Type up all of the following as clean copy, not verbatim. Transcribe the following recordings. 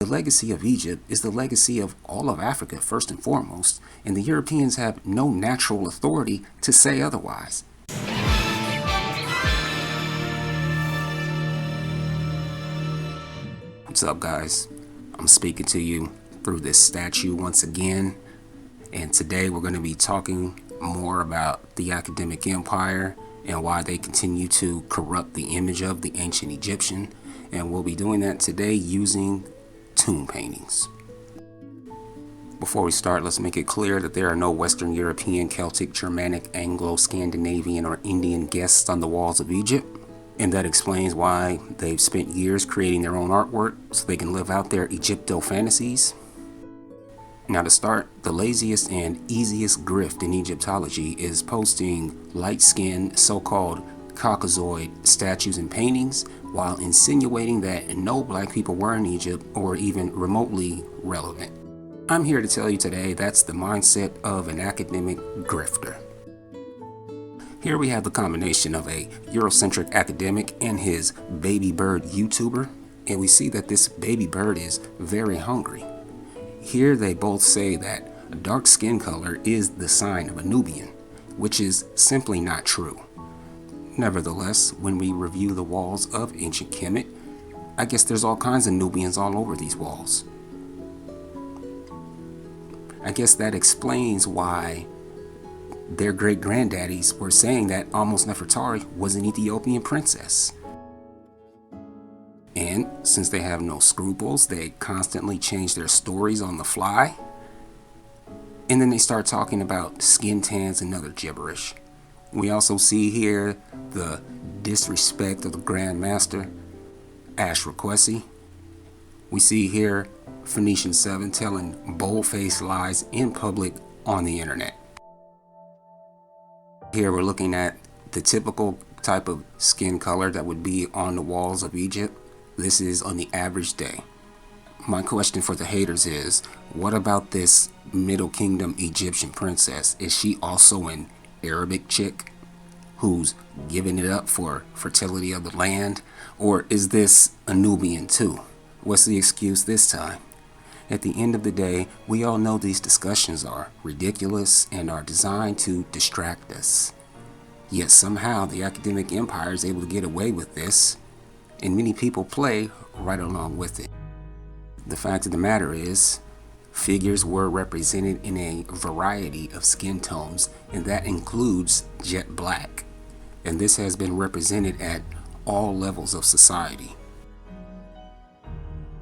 legacy of Egypt is the legacy of all of Africa first and foremost, and the Europeans have no natural authority to say otherwise. What's up, guys? I'm speaking to you through this statue once again, and today we're going to be talking more about the academic empire and why they continue to corrupt the image of the ancient Egyptian, and we'll be doing that today using tomb paintings. Before we start, let's make it clear that there are no Western European, Celtic, Germanic, Anglo-Scandinavian, or Indian guests on the walls of Egypt, and that explains why they've spent years creating their own artwork so they can live out their Egypto fantasies. Now, to start, the laziest and easiest grift in Egyptology is posting light-skinned, so-called Caucasoid statues and paintings while insinuating that no black people were in Egypt or even remotely relevant. I'm here to tell you today that's the mindset of an academic grifter. Here we have the combination of a Eurocentric academic and his baby bird YouTuber, and we see that this baby bird is very hungry. Here they both say that a dark skin color is the sign of a Nubian, which is simply not true. Nevertheless, when we review the walls of ancient Kemet, I guess there's all kinds of Nubians all over these walls. I guess that explains why their great-granddaddies were saying that almost Nefertari was an Ethiopian princess. And since they have no scruples, they constantly change their stories on the fly. And then they start talking about skin tans and other gibberish. We also see here the disrespect of the Grand Master, Ashraquesi. We see here Phoenician 7 telling bold-faced lies in public on the internet. Here we're looking at the typical type of skin color that would be on the walls of Egypt. This is on the average day. My question for the haters is, what about this Middle Kingdom Egyptian princess? Is she also an Arabic chick who's giving it up for fertility of the land? Or is this a Nubian too? What's the excuse this time? At the end of the day, we all know these discussions are ridiculous and are designed to distract us. Yet somehow the academic empire is able to get away with this, and many people play right along with it. The fact of the matter is, figures were represented in a variety of skin tones, and that includes jet black. And this has been represented at all levels of society.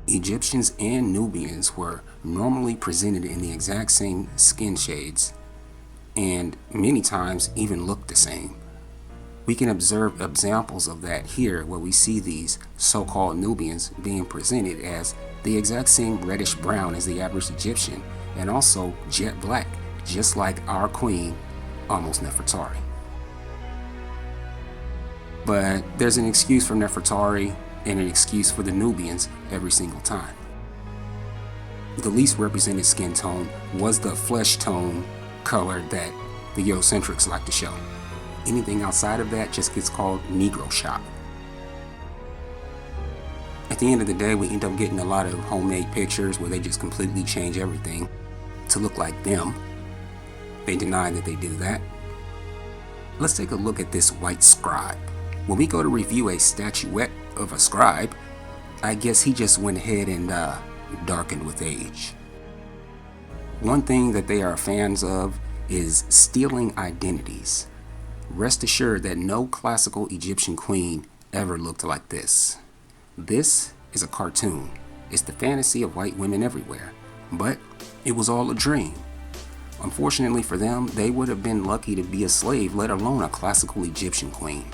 Egyptians and Nubians were normally presented in the exact same skin shades, and many times even looked the same. We can observe examples of that here, where we see these so-called Nubians being presented as the exact same reddish brown as the average Egyptian, and also jet black, just like our queen, almost Nefertari. But there's an excuse for Nefertari and an excuse for the Nubians every single time. The least represented skin tone was the flesh tone color that the Eurocentrics like to show. Anything outside of that just gets called Negro shop. At the end of the day, we end up getting a lot of homemade pictures where they just completely change everything to look like them. They deny that they do that. Let's take a look at this white scribe. When we go to review a statuette of a scribe, I guess he just went ahead and darkened with age. One thing that they are fans of is stealing identities. Rest assured that no classical Egyptian queen ever looked like this. This is a cartoon. It's the fantasy of white women everywhere, but it was all a dream. Unfortunately for them, they would have been lucky to be a slave, let alone a classical Egyptian queen.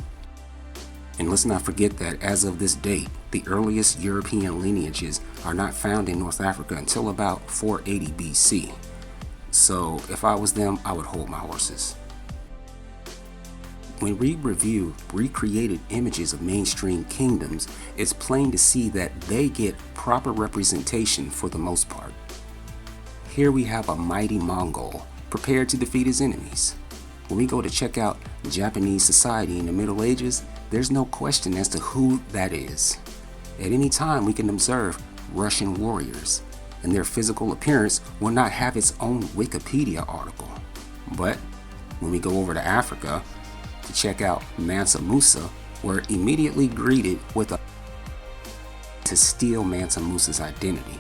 And let's not forget that as of this date, the earliest European lineages are not found in North Africa until about 480 BC. So if I was them, I would hold my horses. When we review recreated images of mainstream kingdoms, it's plain to see that they get proper representation for the most part. Here we have a mighty Mongol prepared to defeat his enemies. When we go to check out Japanese society in the Middle Ages, there's no question as to who that is. At any time, we can observe Russian warriors, and their physical appearance will not have its own Wikipedia article. But when we go over to Africa to check out Mansa Musa, we're immediately greeted with a to steal Mansa Musa's identity.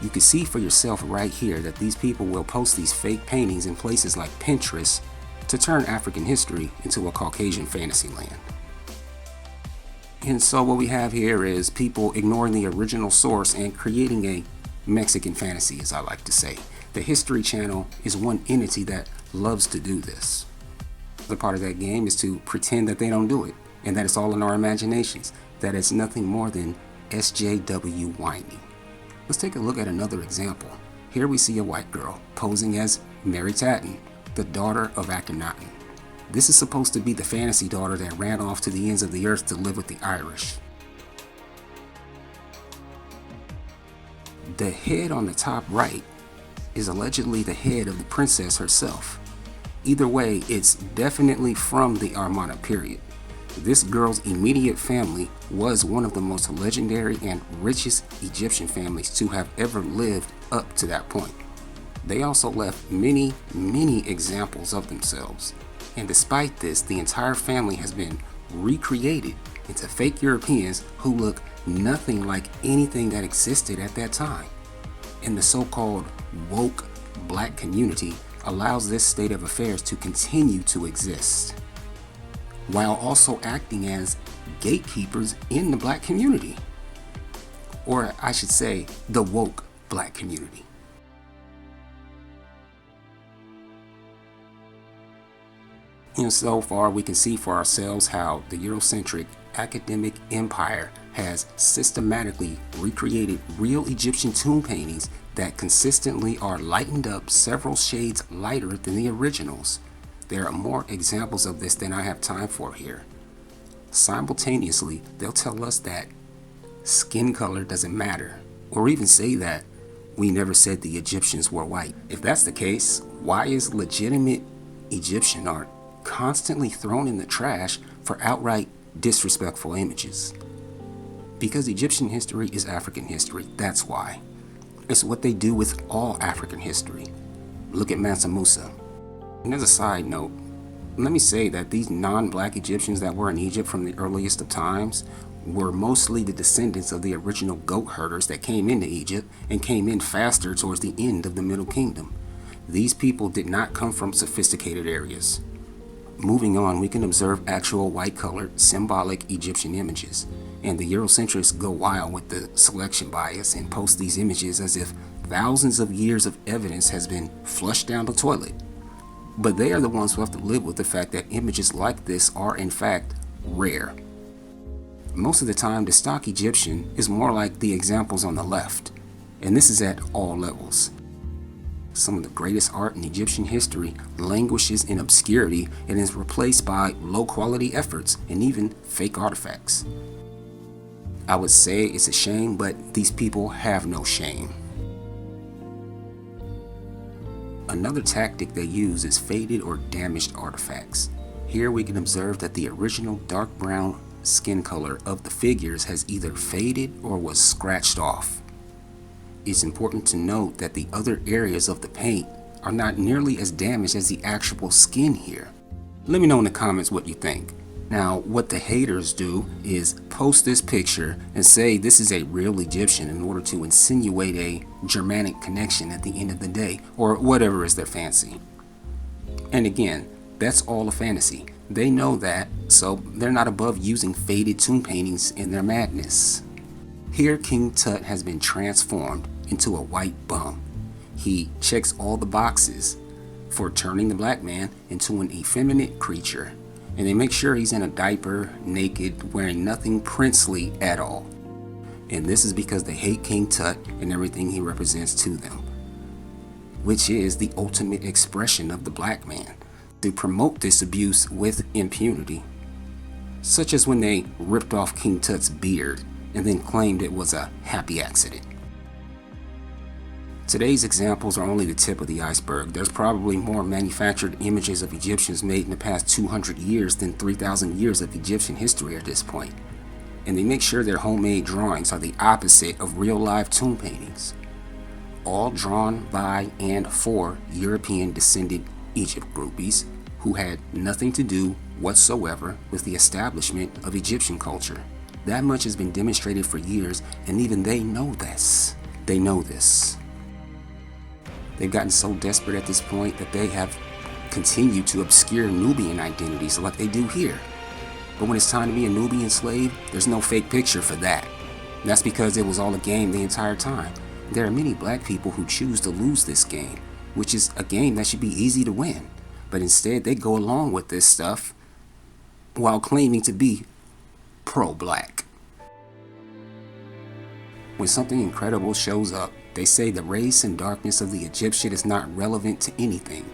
You can see for yourself right here that these people will post these fake paintings in places like Pinterest to turn African history into a Caucasian fantasy land. And so what we have here is people ignoring the original source and creating a Mexican fantasy, as I like to say. The History Channel is one entity that loves to do this. The part of that game is to pretend that they don't do it, and that it's all in our imaginations, that it's nothing more than SJW whining. Let's take a look at another example. Here we see a white girl posing as Mary Tatton, the daughter of Akhenaten. This is supposed to be the fantasy daughter that ran off to the ends of the earth to live with the Irish. The head on the top right is allegedly the head of the princess herself. Either way, it's definitely from the Armada period. This girl's immediate family was one of the most legendary and richest Egyptian families to have ever lived up to that point. They also left many examples of themselves. And despite this, the entire family has been recreated into fake Europeans who look nothing like anything that existed at that time. And the so-called woke black community allows this state of affairs to continue to exist, while also acting as gatekeepers in the black community. Or I should say, the woke black community. And so far we can see for ourselves how the Eurocentric academic empire has systematically recreated real Egyptian tomb paintings that consistently are lightened up several shades lighter than the originals. There are more examples of this than I have time for here. Simultaneously, they'll tell us that skin color doesn't matter, or even say that we never said the Egyptians were white. If that's the case, why is legitimate Egyptian art constantly thrown in the trash for outright disrespectful images? Because Egyptian history is African history, that's why. It's what they do with all African history. Look at Mansa Musa. And as a side note, let me say that these non-black Egyptians that were in Egypt from the earliest of times were mostly the descendants of the original goat herders that came into Egypt and came in faster towards the end of the Middle Kingdom. These people did not come from sophisticated areas. Moving on, we can observe actual white-colored symbolic Egyptian images, and the Eurocentrics go wild with the selection bias and post these images as if thousands of years of evidence has been flushed down the toilet. But they are the ones who have to live with the fact that images like this are in fact rare. Most of the time, the stock Egyptian is more like the examples on the left, and this is at all levels. Some of the greatest art in Egyptian history languishes in obscurity and is replaced by low-quality efforts and even fake artifacts. I would say it's a shame, but these people have no shame. Another tactic they use is faded or damaged artifacts. Here we can observe that the original dark brown skin color of the figures has either faded or was scratched off. It's important to note that the other areas of the paint are not nearly as damaged as the actual skin here. Let me know in the comments what you think. Now, what the haters do is post this picture and say this is a real Egyptian in order to insinuate a Germanic connection at the end of the day, or whatever is their fancy. And again, that's all a fantasy. They know that, so they're not above using faded tomb paintings in their madness. Here, King Tut has been transformed into a white bum. He checks all the boxes for turning the black man into an effeminate creature, and they make sure he's in a diaper, naked, wearing nothing princely at all. And this is because they hate King Tut and everything he represents to them, which is the ultimate expression of the black man, to promote this abuse with impunity, such as when they ripped off King Tut's beard and then claimed it was a happy accident. Today's examples are only the tip of the iceberg. There's probably more manufactured images of Egyptians made in the past 200 years than 3,000 years of Egyptian history at this point. and they make sure their homemade drawings are the opposite of real life tomb paintings, all drawn by and for European descended Egypt groupies who had nothing to do whatsoever with the establishment of Egyptian culture. That much has been demonstrated for years, and even they know this. They know this. They've gotten so desperate at this point that they have continued to obscure Nubian identities like they do here. But when it's time to be a Nubian slave, there's no fake picture for that. And that's because it was all a game the entire time. There are many black people who choose to lose this game, which is a game that should be easy to win. But instead, they go along with this stuff while claiming to be pro-black. When something incredible shows up, they say the race and darkness of the Egyptian is not relevant to anything.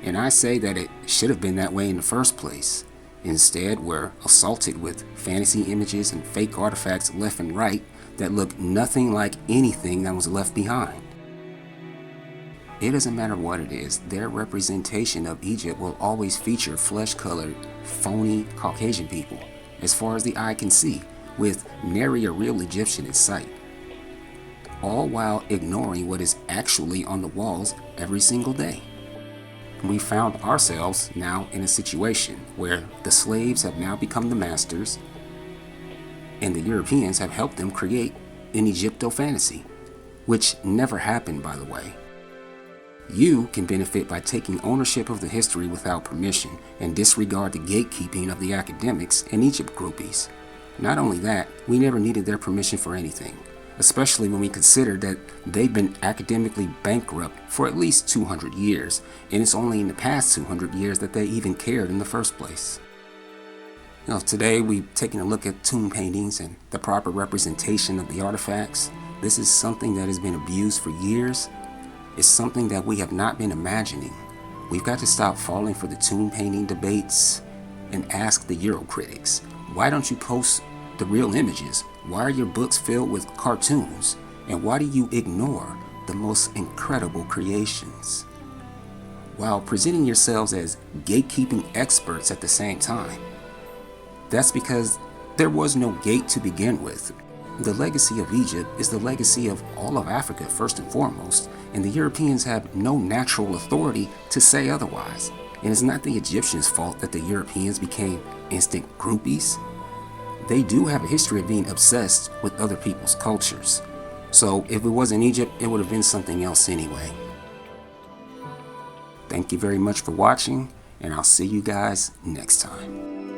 And I say that it should have been that way in the first place. Instead, we're assaulted with fantasy images and fake artifacts left and right that look nothing like anything that was left behind. It doesn't matter what it is, their representation of Egypt will always feature flesh-colored, phony Caucasian people, as far as the eye can see, with nary a real Egyptian in sight. All while ignoring what is actually on the walls every single day. We found ourselves now in a situation where the slaves have now become the masters, and the Europeans have helped them create an Egypto-fantasy, which never happened, by the way. You can benefit by taking ownership of the history without permission and disregard the gatekeeping of the academics and Egypt groupies. Not only that, we never needed their permission for anything, especially when we consider that they've been academically bankrupt for at least 200 years, and it's only in the past 200 years that they even cared in the first place. Today we've taken a look at tomb paintings and the proper representation of the artifacts. This is something that has been abused for years. It's something that we have not been imagining. We've got to stop falling for the tomb painting debates and ask the Eurocritics, why don't you post the real images? Why are your books filled with cartoons? And why do you ignore the most incredible creations? While presenting yourselves as gatekeeping experts at the same time. That's because there was no gate to begin with. The legacy of Egypt is the legacy of all of Africa first and foremost, and the Europeans have no natural authority to say otherwise. And it's not the Egyptians' fault that the Europeans became instant groupies. They do have a history of being obsessed with other people's cultures. So if it wasn't Egypt, it would have been something else anyway. Thank you very much for watching, and I'll see you guys next time.